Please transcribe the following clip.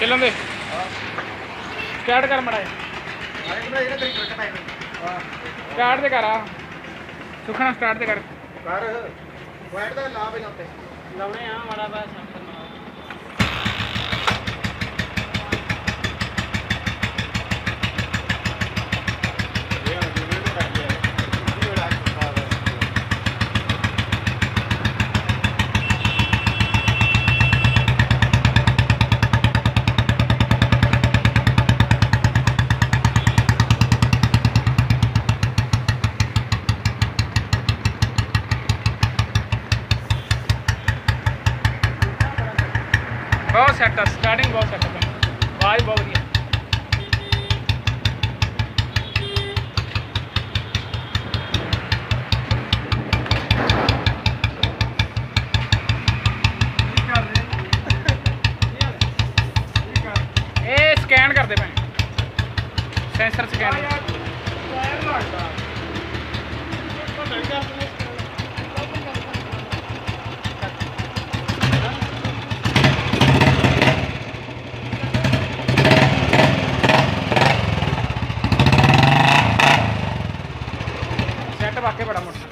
ਚੱਲਣ ਦੇ ਸਟਾਰਟ ਕਰ ਮੜਾ ਸਟਾਰਟ ਤੇ ਕਰ ਆ ਸੁਖਣਾ ਸਟਾਰਟ ਤੇ ਕਰ ਪੁਆਇੰਟ ਦਾ ਲਾ ਪਹਿਲਾਂ ਉੱਤੇ ਲਾਉਣੇ ਆ ਮਾੜਾ ਬਸ बहुत सैट स्टार्टिंग बहुत सैट आवाज बहुत वधिया ये स्कैन करते पे सेंसर स्कैन सेट वाकई बड़ा मोटा